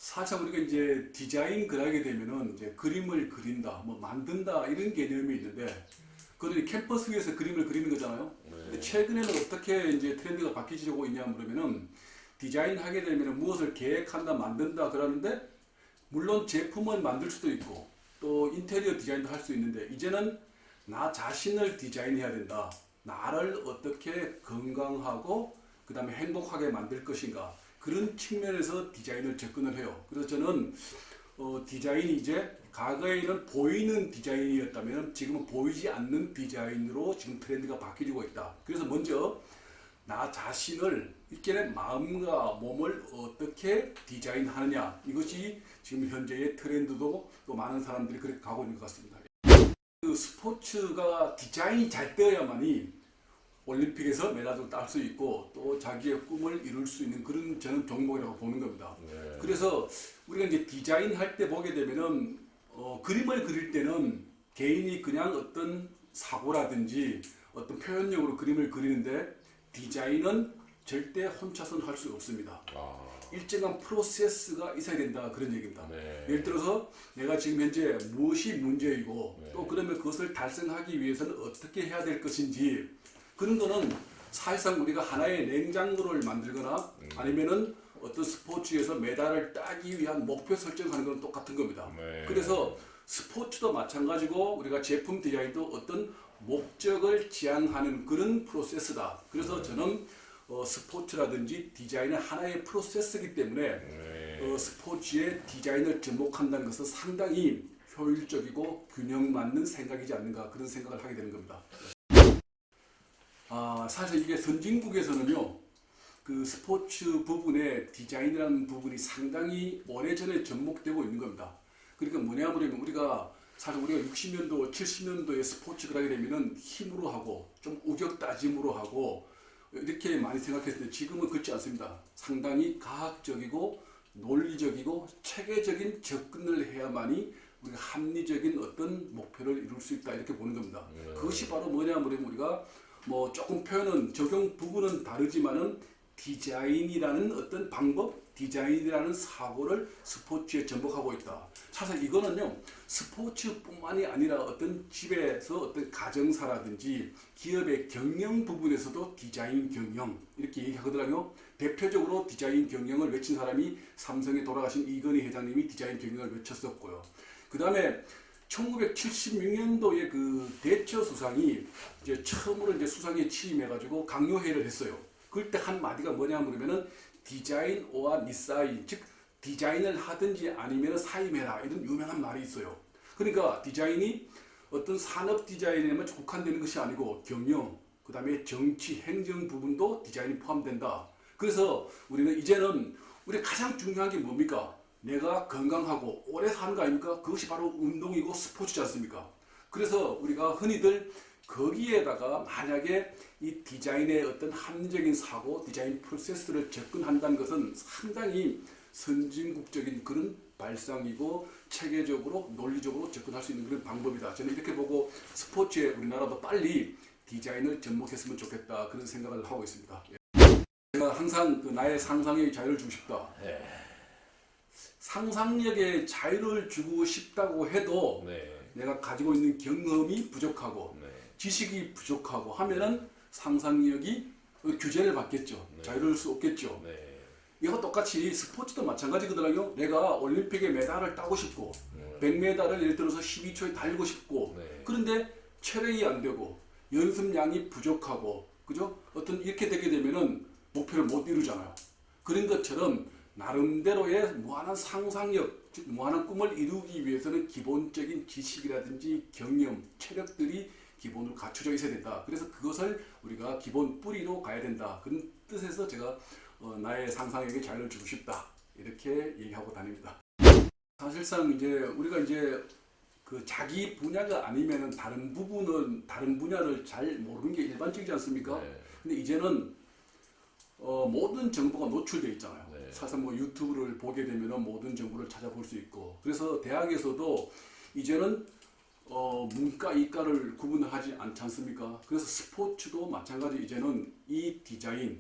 사실 우리가 이제 디자인 글하게 되면은 이제 그림을 그린다, 뭐 만든다 이런 개념이 있는데 그들이 캠퍼스 위에서 그림을 그리는 거잖아요. 근데 네. 최근에는 어떻게 이제 트렌드가 바뀌고 있냐 그러면은 디자인 하게 되면은 무엇을 계획한다, 만든다 그러는데 물론 제품을 만들 수도 있고 또 인테리어 디자인도 할 수 있는데 이제는 나 자신을 디자인해야 된다. 나를 어떻게 건강하고 그 다음에 행복하게 만들 것인가 그런 측면에서 디자인을 접근을 해요. 그래서 저는 디자인이 이제 과거에는 보이는 디자인이었다면 지금은 보이지 않는 디자인으로 지금 트렌드가 바뀌고 있다. 그래서 먼저 나 자신을 이렇게 마음과 몸을 어떻게 디자인하느냐 이것이 지금 현재의 트렌드도 또 많은 사람들이 그렇게 가고 있는 것 같습니다. 그 스포츠가 디자인이 잘 되어야만이 올림픽에서 메달도 딸 수 있고 또 자기의 꿈을 이룰 수 있는 그런 저는 종목이라고 보는 겁니다. 네. 그래서 우리가 이제 디자인 할 때 보게 되면은 그림을 그릴 때는 개인이 그냥 어떤 사고라든지 어떤 표현력으로 그림을 그리는데 디자인은 절대 혼자서는 할 수 없습니다. 아, 일정한 프로세스가 있어야 된다 그런 얘기입니다. 네. 예를 들어서 내가 지금 현재 무엇이 문제이고 네. 또 그러면 그것을 달성하기 위해서는 어떻게 해야 될 것인지 그런 거는 사실상 우리가 하나의 냉장고를 만들거나 아니면은 어떤 스포츠에서 메달을 따기 위한 목표 설정하는 건 똑같은 겁니다. 네. 그래서 스포츠도 마찬가지고 우리가 제품 디자인도 어떤 목적을 지향하는 그런 프로세스다. 그래서 저는 스포츠라든지 디자인은 하나의 프로세스이기 때문에 네. 스포츠의 디자인을 접목한다는 것은 상당히 효율적이고 균형 맞는 생각이지 않는가 그런 생각을 하게 되는 겁니다. 사실 이게 선진국에서는요, 그 스포츠 부분의 디자인이라는 부분이 상당히 오래전에 접목되고 있는 겁니다. 그러니까 뭐냐면 우리가 사실 우리가 60년도, 70년도에 스포츠를 하게 되면은 힘으로 하고 좀 우격다짐으로 하고 이렇게 많이 생각했는데 지금은 그렇지 않습니다. 상당히 과학적이고 논리적이고 체계적인 접근을 해야만이 우리가 합리적인 어떤 목표를 이룰 수 있다 이렇게 보는 겁니다. 그것이 바로 뭐냐면 우리가 뭐 조금 표현은 적용 부분은 다르지만은 디자인이라는 어떤 방법, 디자인이라는 사고를 스포츠에 접목하고 있다. 사실 이거는요 스포츠뿐만이 아니라 어떤 집에서 어떤 가정사라든지 기업의 경영 부분에서도 디자인 경영 이렇게 얘기하거든요. 대표적으로 디자인 경영을 외친 사람이 삼성에 돌아가신 이건희 회장님이 디자인 경영을 외쳤었고요. 그 다음에 1976년도에 그 대처 수상이 이제 처음으로 이제 수상에 취임해가지고 강요회를 했어요. 그때 한 마디가 뭐냐면 그러면은 디자인 오아 미사인 즉 디자인을 하든지 아니면 사임해라 이런 유명한 말이 있어요. 그러니까 디자인이 어떤 산업 디자인에만 국한되는 것이 아니고 경영, 그 다음에 정치, 행정 부분도 디자인이 포함된다. 그래서 우리는 이제는 우리 가장 중요한 게 뭡니까? 내가 건강하고 오래 사는 거 아닙니까? 그것이 바로 운동이고 스포츠지 않습니까? 그래서 우리가 흔히들 거기에다가 만약에 이 디자인의 어떤 합리적인 사고, 디자인 프로세스를 접근한다는 것은 상당히 선진국적인 그런 발상이고 체계적으로 논리적으로 접근할 수 있는 그런 방법이다. 저는 이렇게 보고 스포츠에 우리나라도 빨리 디자인을 접목했으면 좋겠다 그런 생각을 하고 있습니다. 제가 항상 그 나의 상상력에 자유를 주고 싶다. 네. 상상력에 자유를 주고 싶다고 해도 네. 내가 가지고 있는 경험이 부족하고 네. 지식이 부족하고 하면은 상상력이 규제를 받겠죠. 네. 자유로울 수 없겠죠. 네. 이거 똑같이 스포츠도 마찬가지거든요. 내가 올림픽에 메달을 따고 싶고 100m를 예를 들어서 12초에 달리고 싶고 네. 그런데 체력이 안 되고 연습량이 부족하고 그죠? 어떤 이렇게 되게 되면은 목표를 못 이루잖아요. 그런 것처럼 나름대로의 무한한 상상력, 즉 무한한 꿈을 이루기 위해서는 기본적인 지식이라든지 경험, 체력들이 기본으로 갖춰져 있어야 된다. 그래서 그것을 우리가 기본 뿌리로 가야 된다. 그런 뜻에서 제가 나의 상상에게 자유를 주고 싶다. 이렇게 얘기하고 다닙니다. 사실상 이제 우리가 이제 그 자기 분야가 아니면은 다른 부분은 다른 분야를 잘 모르는 게 일반적이지 않습니까? 네. 근데 이제는 모든 정보가 노출되어 있잖아요. 네. 사실 뭐 유튜브를 보게 되면 모든 정보를 찾아볼 수 있고 그래서 대학에서도 이제는 문과, 이과를 구분하지 않지 않습니까? 그래서 스포츠도 마찬가지 이제는 이 디자인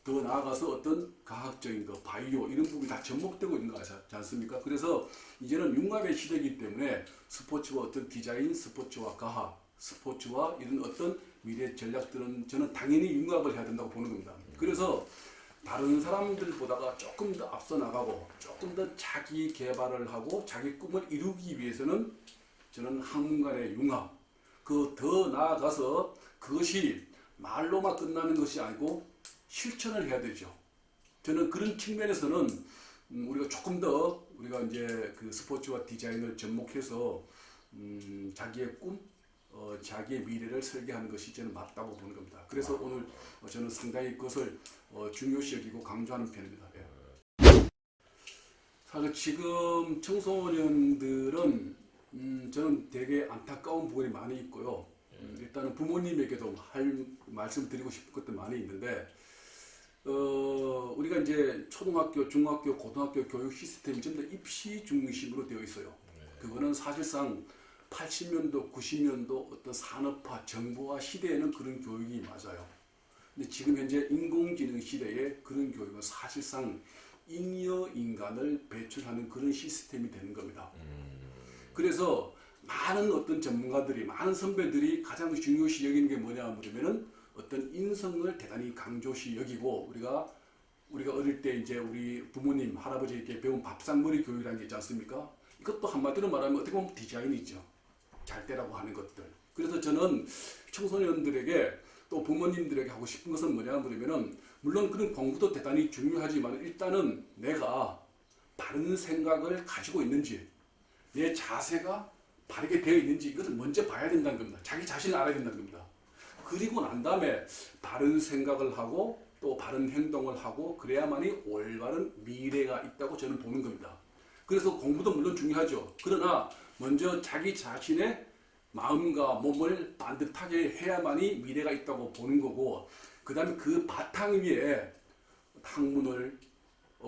더 나아가서 어떤 과학적인 거, 바이오 이런 부분이 다 접목되고 있는 거 같지 않습니까? 그래서 이제는 융합의 시대이기 때문에 스포츠와 어떤 디자인, 스포츠와 과학, 스포츠와 이런 어떤 미래 전략들은 저는 당연히 융합을 해야 된다고 보는 겁니다. 그래서 다른 사람들보다가 조금 더 앞서 나가고 조금 더 자기 개발을 하고 자기 꿈을 이루기 위해서는 저는 학문 간의 융합, 그 더 나아가서 그것이 말로만 끝나는 것이 아니고 실천을 해야 되죠. 저는 그런 측면에서는 우리가 조금 더 우리가 이제 그 스포츠와 디자인을 접목해서 자기의 꿈, 자기의 미래를 설계하는 것이 저는 맞다고 보는 겁니다. 그래서 오늘 저는 상당히 그것을 중요시 여기고 강조하는 편입니다. 예. 사실 지금 청소년들은 저는 되게 안타까운 부분이 많이 있고요. 일단은 부모님에게도 할 말씀 드리고 싶은 것도 많이 있는데 우리가 이제 초등학교, 중학교, 고등학교 교육 시스템이 전부 다 입시 중심으로 되어 있어요. 그거는 사실상 80년도, 90년도 어떤 산업화, 정보화 시대에는 그런 교육이 맞아요. 근데 지금 현재 인공지능 시대에 그런 교육은 사실상 잉여 인간을 배출하는 그런 시스템이 되는 겁니다. 그래서 많은 어떤 전문가들이, 많은 선배들이 가장 중요시 여기는 게 뭐냐 그러면은 어떤 인성을 대단히 강조시 여기고 우리가 어릴 때 이제 우리 부모님, 할아버지에게 배운 밥상머리 교육이라는 게 있지 않습니까? 이것도 한마디로 말하면 어떻게 보면 디자인이죠. 잘 되라고 하는 것들. 그래서 저는 청소년들에게 또 부모님들에게 하고 싶은 것은 뭐냐 그러면은 물론 그런 공부도 대단히 중요하지만 일단은 내가 바른 생각을 가지고 있는지 내 자세가 바르게 되어 있는지 이것을 먼저 봐야 된다는 겁니다. 자기 자신을 알아야 된다는 겁니다. 그리고 난 다음에 바른 생각을 하고 또 바른 행동을 하고 그래야만이 올바른 미래가 있다고 저는 보는 겁니다. 그래서 공부도 물론 중요하죠. 그러나 먼저 자기 자신의 마음과 몸을 반듯하게 해야만이 미래가 있다고 보는 거고 그 다음에 그 바탕 위에 학문을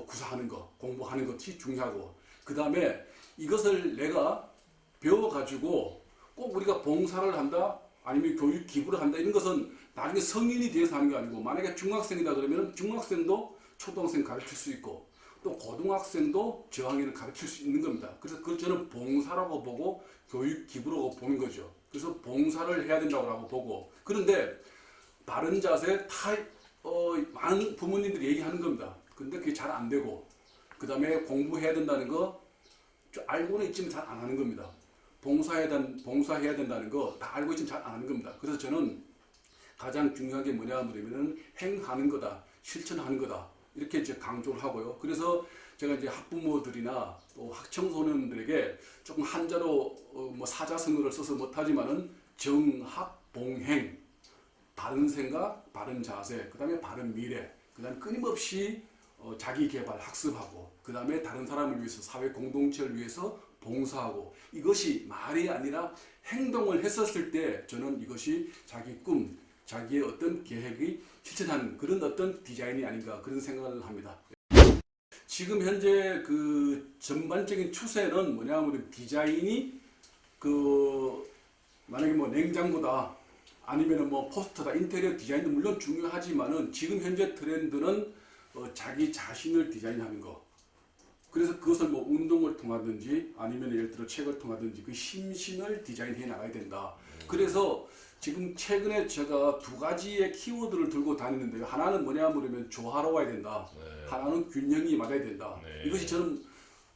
구사하는 것, 공부하는 것이 중요하고 그 다음에 이것을 내가 배워가지고 꼭 우리가 봉사를 한다 아니면 교육 기부를 한다 이런 것은 나중에 성인이 돼서 하는 게 아니고 만약에 중학생이다 그러면 중학생도 초등학생 가르칠 수 있고 또 고등학생도 저학년을 가르칠 수 있는 겁니다. 그래서 그걸 저는 봉사라고 보고 교육 기부라고 보는 거죠. 그래서 봉사를 해야 된다고 보고 그런데 바른 자세 다 많은 부모님들이 얘기하는 겁니다. 근데 그게 잘 안 되고 그 다음에 공부해야 된다는 거 알고는 있지만 잘 안 하는 겁니다. 봉사해야 된다는 거 다 알고 있지만 잘 안 하는 겁니다. 그래서 저는 가장 중요한 게 뭐냐 하면 행하는 거다, 실천하는 거다 이렇게 이제 강조를 하고요. 그래서 제가 이제 학부모들이나 또 학청소년들에게 조금 한자로 뭐 사자성어를 써서 못하지만은 정학봉행, 바른 생각, 바른 자세, 그 다음에 바른 미래, 그 다음에 끊임없이 자기 개발 학습하고 그 다음에 다른 사람을 위해서 사회 공동체를 위해서 봉사하고 이것이 말이 아니라 행동을 했었을 때 저는 이것이 자기 꿈, 자기의 어떤 계획이 실천하는 그런 어떤 디자인이 아닌가 그런 생각을 합니다. 지금 현재 그 전반적인 추세는 뭐냐면 디자인이 그 만약에 뭐 냉장고다 아니면은 뭐 포스터다 인테리어 디자인도 물론 중요하지만은 지금 현재 트렌드는 자기 자신을 디자인하는 거. 그래서 그것을 뭐 운동을 통하든지 아니면 예를 들어 책을 통하든지 그 심신을 디자인해 나가야 된다. 그래서 지금 최근에 제가 두 가지의 키워드를 들고 다니는데요. 하나는 뭐냐 하면 조화로워야 된다. 네. 하나는 균형이 맞아야 된다. 네. 이것이 저는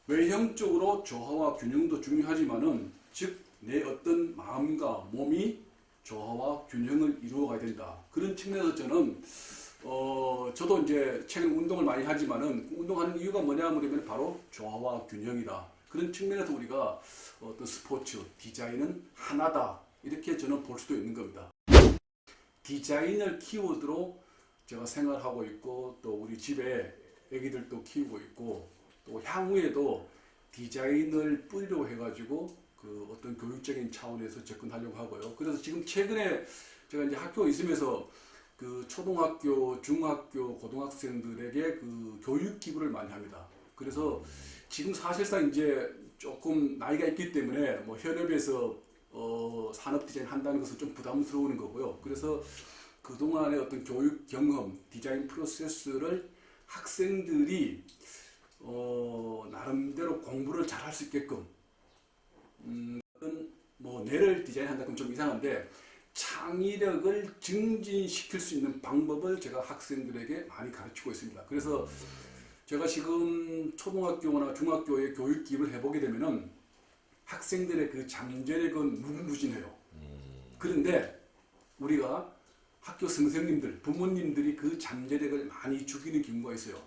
외형적으로 조화와 균형도 중요하지만은 즉 내 어떤 마음과 몸이 조화와 균형을 이루어가야 된다. 그런 측면에서 저는 저도 이제 최근 운동을 많이 하지만은 운동하는 이유가 뭐냐 하면 바로 조화와 균형이다. 그런 측면에서 우리가 어떤 스포츠, 디자인은 하나다. 이렇게 저는 볼 수도 있는 겁니다. 디자인을 키워드로 제가 생활하고 있고 또 우리 집에 애기들도 키우고 있고 또 향후에도 디자인을 뿌리로 해가지고 그 어떤 교육적인 차원에서 접근하려고 하고요. 그래서 지금 최근에 제가 이제 학교에 있으면서 그 초등학교, 중학교, 고등학생들에게 그 교육 기부를 많이 합니다. 그래서 지금 사실상 이제 조금 나이가 있기 때문에 뭐 현업에서 산업 디자인 한다는 것은 좀 부담스러운 거고요. 그래서 그동안의 어떤 교육 경험, 디자인 프로세스를 학생들이 나름대로 공부를 잘 할 수 있게끔 뭐 뇌를 디자인한다 그럼 좀 이상한데 창의력을 증진시킬 수 있는 방법을 제가 학생들에게 많이 가르치고 있습니다. 그래서 제가 지금 초등학교나 중학교에 교육 기입을 해보게 되면은 학생들의 그 잠재력은 무궁무진해요. 그런데 우리가 학교 선생님들, 부모님들이 그 잠재력을 많이 죽이는 경우가 있어요.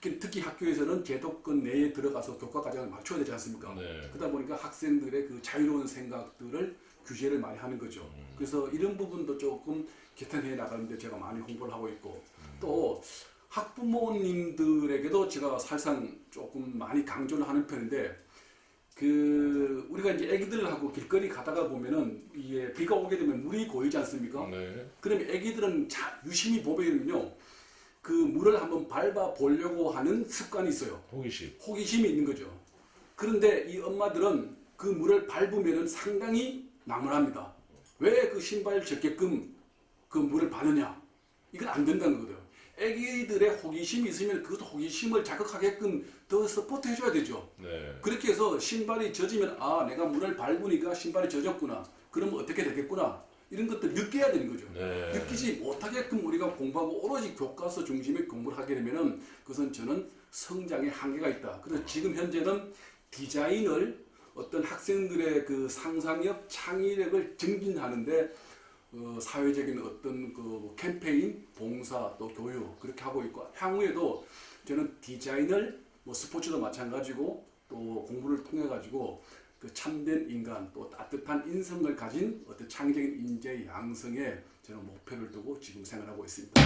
특히 학교에서는 제도권 내에 들어가서 교과 과정을 맞춰야 되지 않습니까? 네. 그러다 보니까 학생들의 그 자유로운 생각들을 규제를 많이 하는 거죠. 그래서 이런 부분도 조금 개선해 나가는데 제가 많이 홍보를 하고 있고 또 학부모님들에게도 제가 사실상 조금 많이 강조를 하는 편인데 그 우리가 이제 애기들하고 길거리 가다가 보면은 이게 비가 오게 되면 물이 고이지 않습니까? 네. 그러면 애기들은 유심히 보면요 그 물을 한번 밟아 보려고 하는 습관이 있어요. 호기심이 있는 거죠. 그런데 이 엄마들은 그 물을 밟으면은 상당히 나무랍니다. 왜 그 신발 젖게끔 그 물을 바느냐? 이건 안 된다는 거거든요. 애기들의 호기심이 있으면 그 호기심을 자극하게끔 더 서포트 해줘야 되죠. 네. 그렇게 해서 신발이 젖으면 아 내가 물을 밟으니까 신발이 젖었구나. 그러면 어떻게 되겠구나. 이런 것들 느껴야 되는 거죠. 네. 느끼지 못하게끔 우리가 공부하고 오로지 교과서 중심의 공부를 하게 되면은 그것은 저는 성장의 한계가 있다. 그래서 지금 현재는 디자인을 어떤 학생들의 그 상상력, 창의력을 증진하는데 사회적인 어떤 그 캠페인, 봉사 또 교육 그렇게 하고 있고 향후에도 저는 디자인을 뭐 스포츠도 마찬가지고 또 공부를 통해 가지고 그 참된 인간 또 따뜻한 인성을 가진 어떤 창의적인 인재 양성에 저는 목표를 두고 지금 생활하고 있습니다.